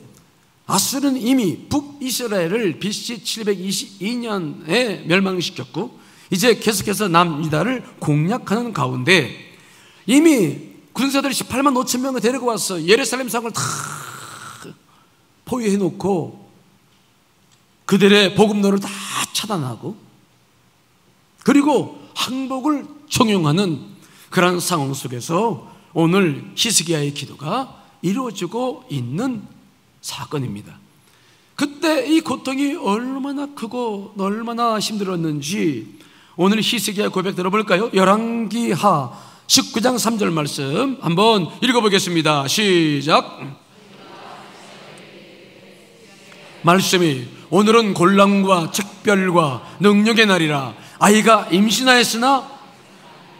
아수르는 이미 북이스라엘을 BC 722년에 멸망시켰고 이제 계속해서 남유다를 공략하는 가운데 이미 군사들이 18만 5천 명을 데리고 와서 예루살렘 성을 다 포위해 놓고 그들의 복음로를 다 차단하고 그리고 항복을 종용하는 그런 상황 속에서 오늘 히스기야의 기도가 이루어지고 있는 사건입니다. 그때 이 고통이 얼마나 크고 얼마나 힘들었는지 오늘 히스기야 고백 들어볼까요? 열왕기하 19장 3절 말씀 한번 읽어보겠습니다. 시작. 말씀이 오늘은 곤란과 특별과 능력의 날이라. 아이가 임신하였으나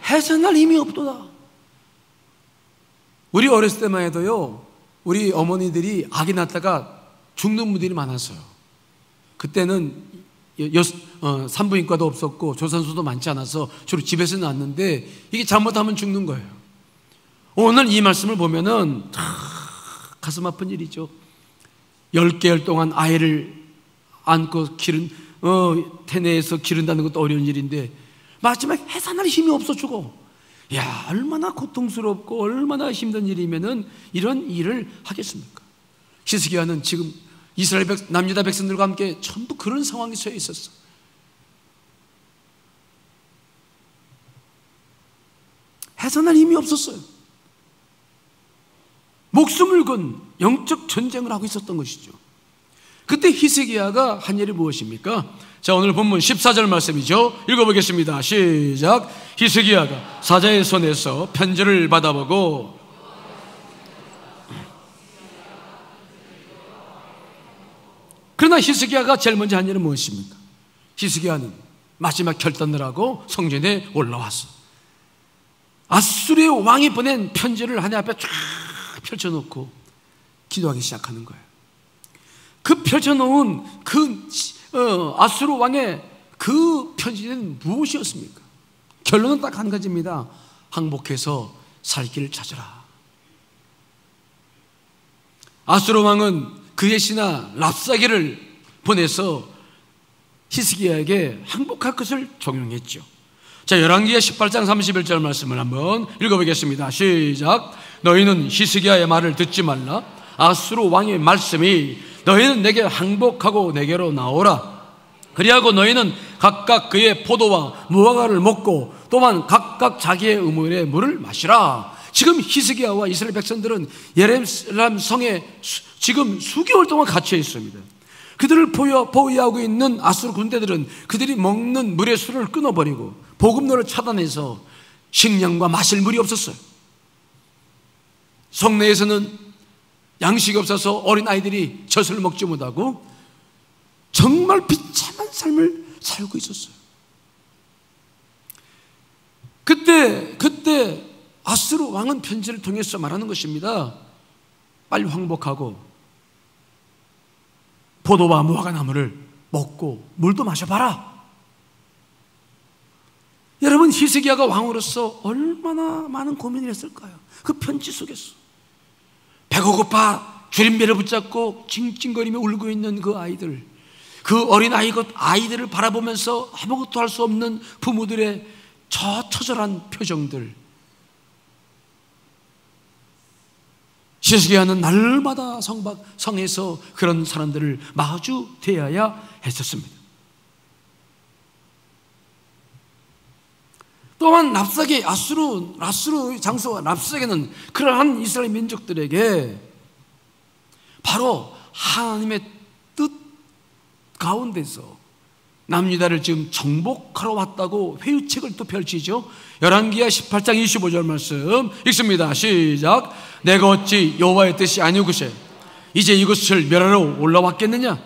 해산할 힘이 없도다. 우리 어렸을 때만 해도요, 우리 어머니들이 아기 낳다가 죽는 분들이 많았어요. 그때는 산부인과도 없었고 조산소도 많지 않아서 주로 집에서 낳았는데 이게 잘못하면 죽는 거예요. 오늘 이 말씀을 보면은 가슴 아픈 일이죠. 10개월 동안 아이를 안고 태내에서 기른다는 것도 어려운 일인데 마지막에 해산할 힘이 없어 죽어. 야, 얼마나 고통스럽고 얼마나 힘든 일이면은 이런 일을 하겠습니까? 히스기야는 지금 이스라엘 남유다 백성들과 함께 전부 그런 상황에 처해 있었어. 해산할 힘이 없었어요. 목숨을 건 영적 전쟁을 하고 있었던 것이죠. 그때 히스기야가 한 일이 무엇입니까? 자, 오늘 본문 14절 말씀이죠. 읽어보겠습니다. 시작. 히스기야가 사자의 손에서 편지를 받아보고 그러나 히스기야가 제일 먼저 한 일은 무엇입니까? 히스기야는 마지막 결단을 하고 성전에 올라왔어. 아수르의 왕이 보낸 편지를 하늘 앞에 쫙 펼쳐놓고 기도하기 시작하는 거예요. 그 펼쳐놓은 아수르 왕의 그 편지는 무엇이었습니까? 결론은 딱 한 가지입니다. 항복해서 살 길을 찾으라. 아수르 왕은 그의 신하 랍사게를 보내서 히스기야에게 항복할 것을 종용했죠. 자, 열왕기하 18장 31절 말씀을 한번 읽어보겠습니다. 시작. 너희는 히스기야의 말을 듣지 말라. 아수르 왕의 말씀이 너희는 내게 항복하고 내게로 나오라. 그리하고 너희는 각각 그의 포도와 무화과를 먹고 또한 각각 자기의 우물에 물을 마시라. 지금 히스기야와 이스라엘 백성들은 예루살렘 성에 지금 수개월 동안 갇혀 있습니다. 그들을 보호하고 있는 아수르 군대들은 그들이 먹는 물의 수를 끊어버리고 보급로를 차단해서 식량과 마실 물이 없었어요. 성내에서는 양식이 없어서 어린아이들이 젖을 먹지 못하고 정말 비참한 삶을 살고 있었어요. 그때 아수르 왕은 편지를 통해서 말하는 것입니다. 빨리 항복하고 포도와 무화과 나무를 먹고 물도 마셔봐라. 여러분, 히스기야가 왕으로서 얼마나 많은 고민을 했을까요? 그 편지 속에서 배가 고파 주림배를 붙잡고 찡찡거리며 울고 있는 그 아이들, 그 어린 아이들을 바라보면서 아무것도 할 수 없는 부모들의 저 처절한 표정들. 히스기야는 날마다 성에서 그런 사람들을 마주 대해야 했었습니다. 또한 랍사게, 아수르 장수와 랍사게는 그러한 이스라엘 민족들에게 바로 하나님의 뜻 가운데서 남유다를 지금 정복하러 왔다고 회유책을 또 펼치죠. 열왕기하 18장 25절 말씀 읽습니다. 시작. 내가 어찌 여호와의 뜻이 아니오그세 이제 이곳을 멸하러 올라왔겠느냐?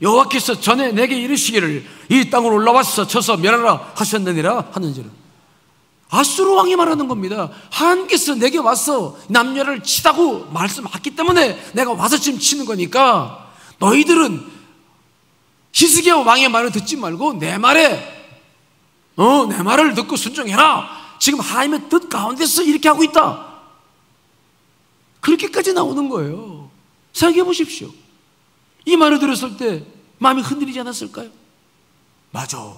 여호와께서 전에 내게 이르시기를 이 땅으로 올라와서 쳐서 멸하라 하셨느니라 하는지라. 아수르 왕이 말하는 겁니다. 하나님께서 내게 와서 남녀를 치다고 말씀하셨기 때문에 내가 와서 지금 치는 거니까 너희들은 히스기야 왕의 말을 듣지 말고 내 말을 듣고 순종해라. 지금 하나님의 뜻 가운데서 이렇게 하고 있다. 그렇게까지 나오는 거예요. 생각해 보십시오. 이 말을 들었을 때 마음이 흔들리지 않았을까요? 맞아.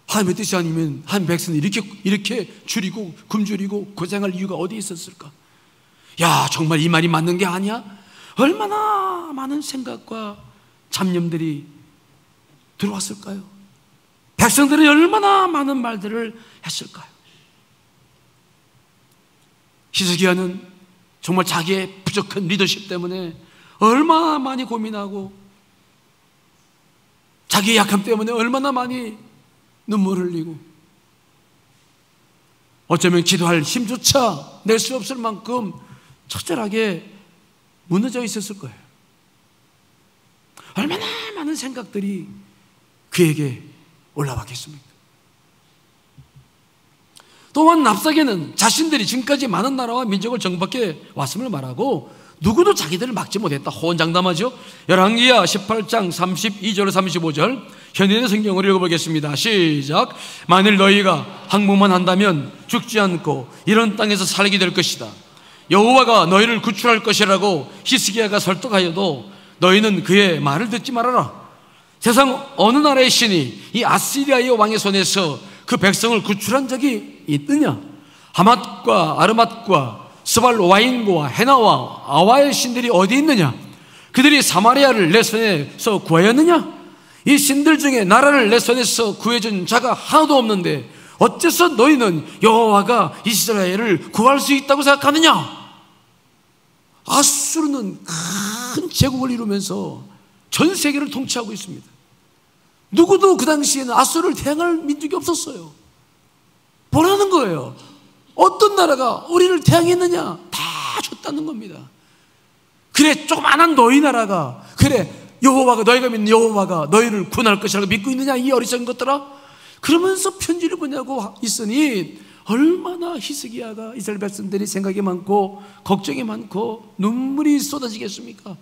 하나님의 뜻이 아니면 한 백성이 이렇게 줄이고 굶주리고 고생할 이유가 어디에 있었을까? 야, 정말 이 말이 맞는 게 아니야? 얼마나 많은 생각과 잡념들이 들어왔을까요? 백성들은 얼마나 많은 말들을 했을까요? 히스기야는 정말 자기의 부족한 리더십 때문에 얼마나 많이 고민하고 자기의 약함 때문에 얼마나 많이 눈물을 흘리고 어쩌면 기도할 힘조차 낼 수 없을 만큼 처절하게 무너져 있었을 거예요. 얼마나 많은 생각들이 그에게 올라왔겠습니까? 또한 랍사게는 자신들이 지금까지 많은 나라와 민족을 정복해 왔음을 말하고 누구도 자기들을 막지 못했다 호언장담하죠. 열왕기하 18장 32절 35절 현인의 성경을 읽어보겠습니다. 시작. 만일 너희가 항복만 한다면 죽지 않고 이런 땅에서 살게 될 것이다. 여호와가 너희를 구출할 것이라고 히스기야가 설득하여도 너희는 그의 말을 듣지 말아라. 세상 어느 나라의 신이 이 아시리아의 왕의 손에서 그 백성을 구출한 적이 있느냐? 하맛과 아르맛과 스발와인과 헤나와 아와의 신들이 어디 있느냐? 그들이 사마리아를 내 손에서 구하였느냐? 이 신들 중에 나라를 내 손에서 구해준 자가 하나도 없는데 어째서 너희는 여호와가 이스라엘을 구할 수 있다고 생각하느냐? 아수르는 큰 제국을 이루면서 전 세계를 통치하고 있습니다. 누구도 그 당시에는 아수르를 대항할 민족이 없었어요. 보라는 거예요. 어떤 나라가 우리를 대항했느냐? 다 줬다는 겁니다. 그래, 조그만한 너희 나라가, 그래, 여호와가, 너희가 믿는 여호와가 너희를 구원할 것이라고 믿고 있느냐, 이 어리석은 것들아? 그러면서 편지를 보내고 있으니 얼마나 히스기야가 이스라엘 백성들이 생각이 많고 걱정이 많고 눈물이 쏟아지겠습니까?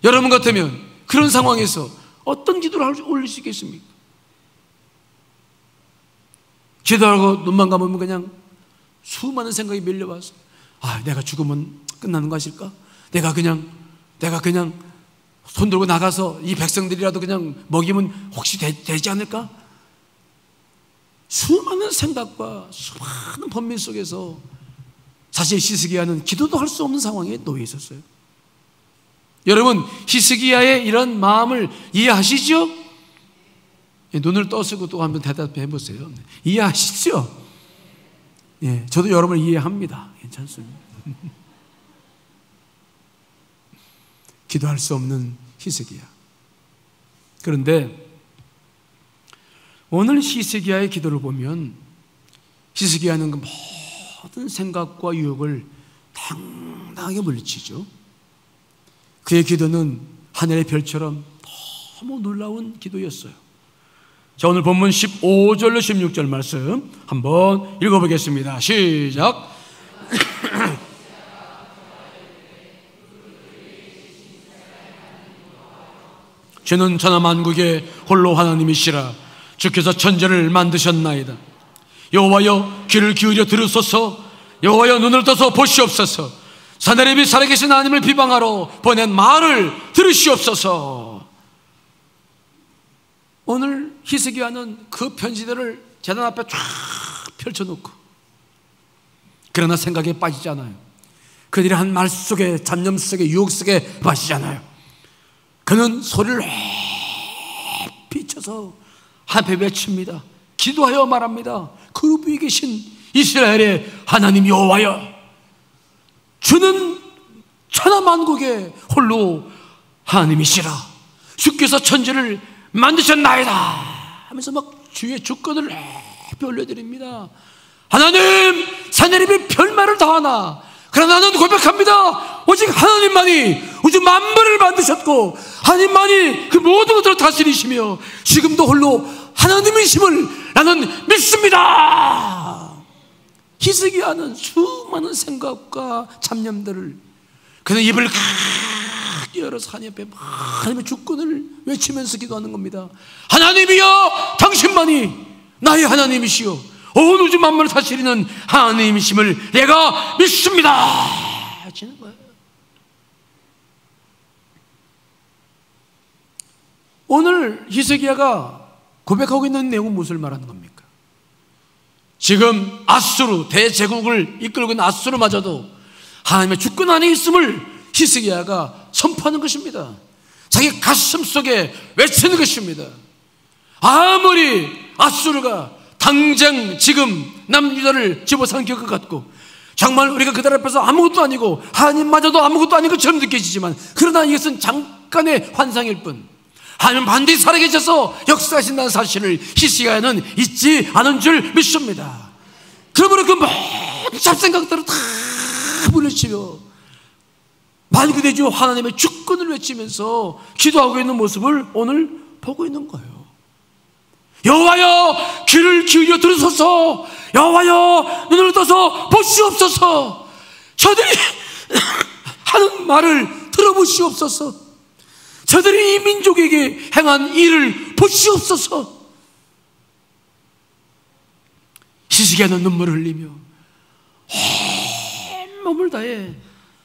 여러분 같으면 그런 상황에서 어떤 기도를 올릴 수 있겠습니까? 기도하고 눈만 감으면 그냥 수많은 생각이 밀려와서, 내가 죽으면 끝나는 것일까? 내가 그냥 손 들고 나가서 이 백성들이라도 그냥 먹이면 혹시 되지 않을까? 수많은 생각과 수많은 번민 속에서 사실 히스기야는 기도도 할 수 없는 상황에 놓여 있었어요. 여러분, 히스기야의 이런 마음을 이해하시죠? 눈을 떠쓰고 또 한번 대답해 보세요. 이해하시죠? 예, 저도 여러분을 이해합니다. 괜찮습니다. 기도할 수 없는 히스기야. 그런데 오늘 히스기야의 기도를 보면 히스기야는 그 모든 생각과 유혹을 당당하게 물리치죠. 그의 기도는 하늘의 별처럼 너무 놀라운 기도였어요. 자, 오늘 본문 15절로 16절 말씀 한번 읽어보겠습니다. 시작. 주는 천하만국의 홀로 하나님이시라. 주께서 천지를 만드셨나이다. 여호와여, 귀를 기울여 들으소서. 여호와여, 눈을 떠서 보시옵소서. 사내립이 살아계신 하나님을 비방하러 보낸 말을 들으시옵소서. 오늘 히스기야는 그 편지들을 제단 앞에 쫙 펼쳐놓고, 그러나 생각에 빠지지 않아요. 그들이 한 말 속에, 잡념 속에, 유혹 속에 빠지지 않아요. 그는 소리를 비쳐서 한패 외칩니다. 기도하여 말합니다. 그룹 위에 계신 이스라엘의 하나님 여호와여, 주는 천하만국의 홀로 하나님이시라. 주께서 천지를 만드셨나이다 하면서 막 주의 주권을 올려드립니다. 하나님, 사내립이 별말을 다 하나, 그러나 나는 고백합니다. 오직 하나님만이 우주 만물을 만드셨고 하나님만이 그 모든 것들을 다스리시며 지금도 홀로 하나님이심을 나는 믿습니다. 히스기야는 수많은 생각과 잡념들을, 그는 입을 크게 열어서 하나님 앞에 하나님의 주권을 외치면서 기도하는 겁니다. 하나님이여, 당신만이 나의 하나님이시여 온 우주 만물을 다스리는 하나님이심을 내가 믿습니다 하시는 거예요. 오늘 히스기야가 고백하고 있는 내용은 무엇을 말하는 겁니까? 지금 아수르 대제국을 이끌고 있는 아수르마저도 하나님의 주권 안에 있음을 히스기야가 선포하는 것입니다. 자기 가슴 속에 외치는 것입니다. 아무리 아수르가 당장 지금 남유다를 집어삼킬 것 같고 정말 우리가 그들 앞에서 아무것도 아니고 하나님마저도 아무것도 아닌 것처럼 느껴지지만, 그러나 이것은 잠깐의 환상일 뿐, 하나님은 반드시 살아계셔서 역사하신다는 사실을 히스기야는 잊지 않은 줄 믿습니다. 그러므로 그 모든 잡생각들을 다 물리치며 만군의 주 하나님의 주권을 외치면서 기도하고 있는 모습을 오늘 보고 있는 거예요. 여호와여, 귀를 기울여 들으소서. 여호와여, 눈을 떠서 보시옵소서. 저들이 하는 말을 들어보시옵소서. 저들이 이 민족에게 행한 일을 보시옵소서. 히스기야는 눈물을 흘리며 온 몸을 다해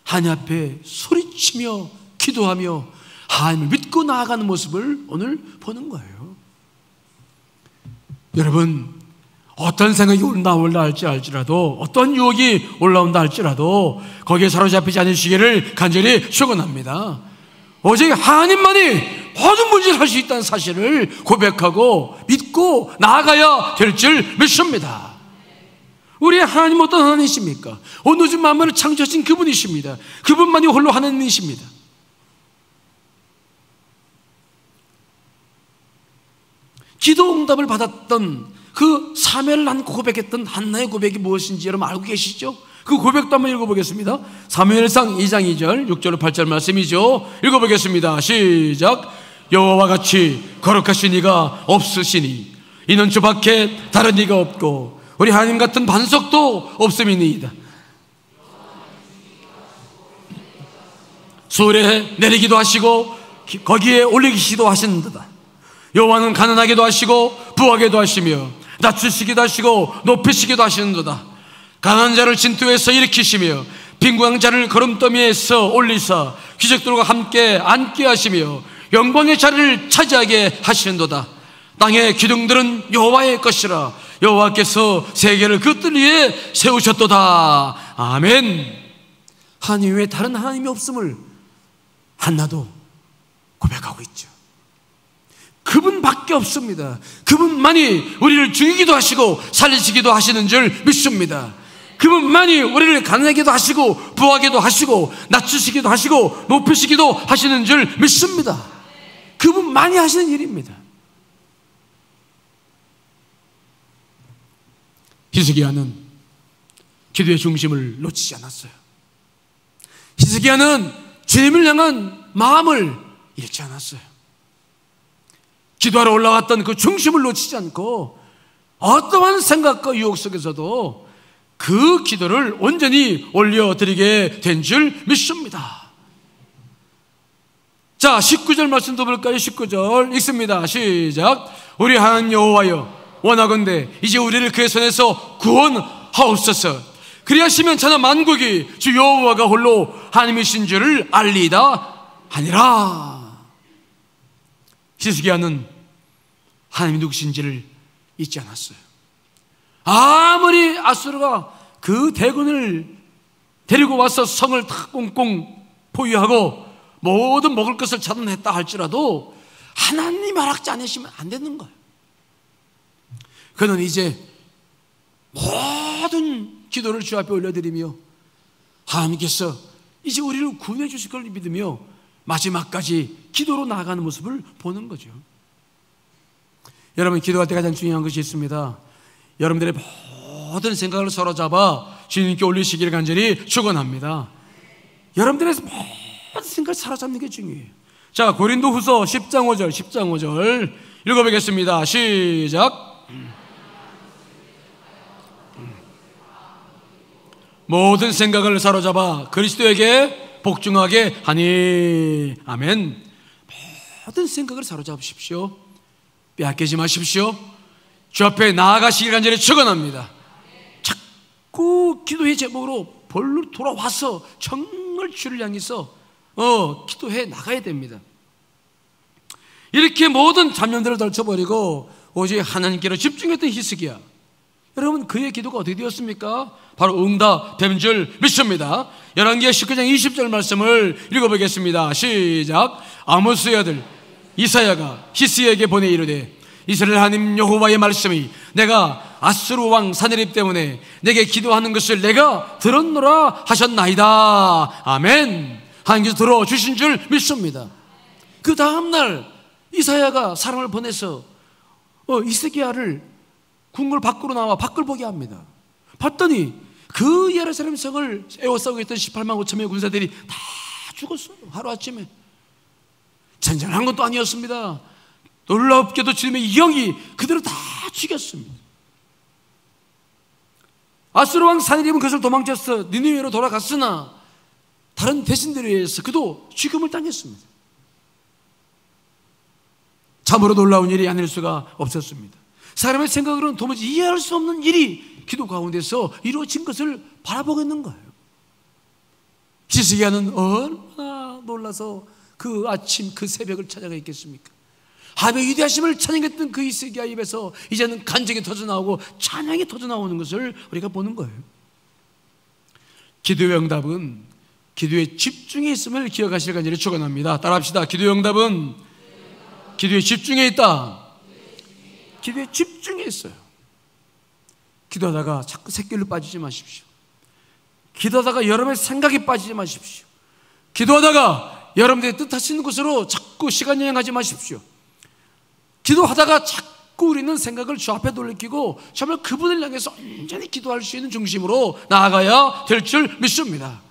하나님 앞에 소리치며 기도하며 하나님을 믿고 나아가는 모습을 오늘 보는 거예요. 여러분, 어떤 생각이 올라온다 할지라도, 어떤 유혹이 올라온다 할지라도 거기에 사로잡히지 않으시기를 간절히 축원합니다. 오직 하나님만이 모든 문제를 할 수 있다는 사실을 고백하고 믿고 나아가야 될 줄 믿습니다. 우리의 하나님 어떤 하나님이십니까? 온 우주 만물을 창조하신 그분이십니다. 그분만이 홀로 하나님이십니다. 기도 응답을 받았던 그 사매를 안고 고백했던 한나의 고백이 무엇인지 여러분 알고 계시죠? 그 고백도 한번 읽어보겠습니다. 사무엘상 2장 2절 6절 8절 말씀이죠. 읽어보겠습니다. 시작. 여호와와 같이 거룩하신 이가 없으시니 이는 주 밖에 다른 이가 없고 우리 하나님 같은 반석도 없음이니이다. 수월에 내리기도 하시고 거기에 올리기도 하시는도다. 여호와는 가난하게도 하시고 부하게도 하시며 낮추시기도 하시고 높이시기도 하시는도다. 강한 자를 진토에서 일으키시며 빈궁한 자를 걸음더미에서 올리사 귀족들과 함께 앉게 하시며 영광의 자리를 차지하게 하시는도다. 땅의 기둥들은 여호와의 것이라 여호와께서 세계를 그 뜰 위에 세우셨도다. 아멘. 하나님 외에 다른 하나님이 없음을 한나도 고백하고 있죠. 그분밖에 없습니다. 그분만이 우리를 죽이기도 하시고 살리시기도 하시는 줄 믿습니다. 그분만이 우리를 가난하게도 하시고 부하게도 하시고 낮추시기도 하시고 높이시기도 하시는 줄 믿습니다. 그분만이 하시는 일입니다. 히스기야는 기도의 중심을 놓치지 않았어요. 히스기야는 주님을 향한 마음을 잃지 않았어요. 기도하러 올라왔던 그 중심을 놓치지 않고 어떠한 생각과 유혹 속에서도 그 기도를 온전히 올려드리게 된 줄 믿습니다. 자, 19절 말씀도 볼까요? 19절 읽습니다. 시작. 우리 하나님 여호와여 원하건대 이제 우리를 그의 손에서 구원하옵소서. 그리하시면 천하 만국이 주 여호와가 홀로 하나님이신 줄을 알리이다 하니라. 히스기야는 하나님이 누구신지를 잊지 않았어요. 아무리 아수르가 그 대군을 데리고 와서 성을 다 꽁꽁 포위하고 모든 먹을 것을 차단했다 할지라도 하나님 허락지 않으시면 안 되는 거예요. 그는 이제 모든 기도를 주 앞에 올려드리며 하나님께서 이제 우리를 구원해 주실 걸 믿으며 마지막까지 기도로 나아가는 모습을 보는 거죠. 여러분, 기도할 때 가장 중요한 것이 있습니다. 여러분들의 모든 생각을 사로잡아 주님께 올리시기를 간절히 축원합니다. 여러분들의 모든 생각을 사로잡는 게 중요해요. 자, 고린도후서 10장 5절 읽어보겠습니다. 시작. 모든 생각을 사로잡아 그리스도에게 복종하게 하니. 아멘. 모든 생각을 사로잡으십시오. 빼앗기지 마십시오. 주 앞에 나아가시길 간절히 축원합니다. 자꾸 기도의 제목으로 볼로 돌아와서 정말 주를 향해서 기도해 나가야 됩니다. 이렇게 모든 잡념들을 덜쳐버리고 오직 하나님께로 집중했던 히스기야, 여러분, 그의 기도가 어떻게 되었습니까? 바로 응답된 줄 믿습니다. 열왕기하 19장 20절 말씀을 읽어보겠습니다. 시작. 아모스의 아들 이사야가 히스기야에게 보내 이르되 이스라엘 하나님 여호와의 말씀이 내가 아수르 왕 사내립 때문에 내게 기도하는 것을 내가 들었노라 하셨나이다. 아멘. 하나님께서 들어주신 줄 믿습니다. 그 다음날 이사야가 사람을 보내서 히스기야를 궁궐 밖으로 나와 밖을 보게 합니다. 봤더니 그 예루살렘 성을 에워싸고 있던 18만 5천 명의 군사들이 다 죽었어요. 하루아침에. 전쟁한 것도 아니었습니다. 놀랍게도 주님의 영이 그대로 다 죽였습니다. 아수르 왕 사내립은 그것을 도망쳐서 니느웨로 돌아갔으나 다른 대신들에 의해서 그도 죽음을 당했습니다. 참으로 놀라운 일이 아닐 수가 없었습니다. 사람의 생각으로는 도무지 이해할 수 없는 일이 기도 가운데서 이루어진 것을 바라보고 있는 거예요. 히스기야는 얼마나 놀라서 그 아침 그 새벽을 찾아가 있겠습니까? 하나님의 위대하심을 찬양했던 그 히스기야 입에서 이제는 간증이 터져나오고 찬양이 터져나오는 것을 우리가 보는 거예요. 기도의 응답은 기도에 집중해 있음을 기억하실 간절히 축원합니다. 따라합시다. 기도의 응답은 기도에 집중해 있다. 기도에 집중해 있어요. 기도하다가 자꾸 샛길로 빠지지 마십시오. 기도하다가 여러분의 생각에 빠지지 마십시오. 기도하다가 여러분들의 뜻하시는 곳으로 자꾸 시간 여행하지 마십시오. 기도하다가 자꾸 자꾸 우리는 생각을 주 앞에 돌리키고 정말 그분을 향해서 온전히 기도할 수 있는 중심으로 나아가야 될 줄 믿습니다.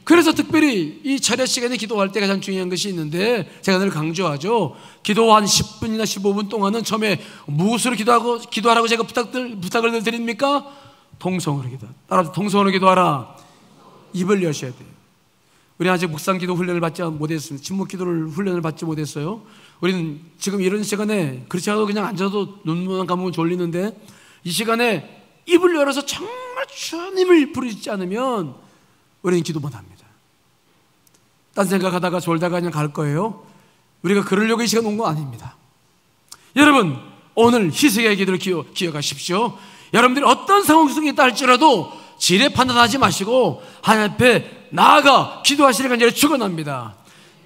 그래서 특별히 이 차례 시간에 기도할 때 가장 중요한 것이 있는데, 제가 늘 강조하죠. 기도 한 10분이나 15분 동안은 처음에 무엇으로 기도하라고 제가 부탁을 드립니까? 통성으로 기도. 따라서 통성으로 기도하라. 입을 여셔야 돼요. 우리는 아직 묵상 기도 훈련을 받지 못했습니다. 침묵 기도를 훈련을 받지 못했어요. 우리는 지금 이런 시간에 그렇지 않아도 그냥 앉아도 눈만 감으면 졸리는데, 이 시간에 입을 열어서 정말 주님을 부르지 않으면 우리는 기도 못합니다. 딴 생각하다가 졸다가 그냥 갈 거예요. 우리가 그러려고 이 시간 온 거 아닙니다. 여러분, 오늘 희생의 기도를 기억하십시오. 여러분들이 어떤 상황 속에 있다 할지라도 지레 판단하지 마시고 하나님 앞에 나아가 기도하시는 간절히 축원합니다.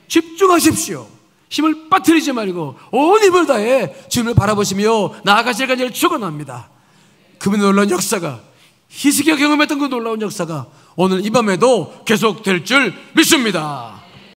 집중하십시오. 힘을 빠뜨리지 말고 온 힘을 다해 주님을 바라보시며 나아가실 간절히 축원합니다. 그분의 놀라운 역사가, 히스기야가 경험했던 그 놀라운 역사가 오늘 이 밤에도 계속될 줄 믿습니다.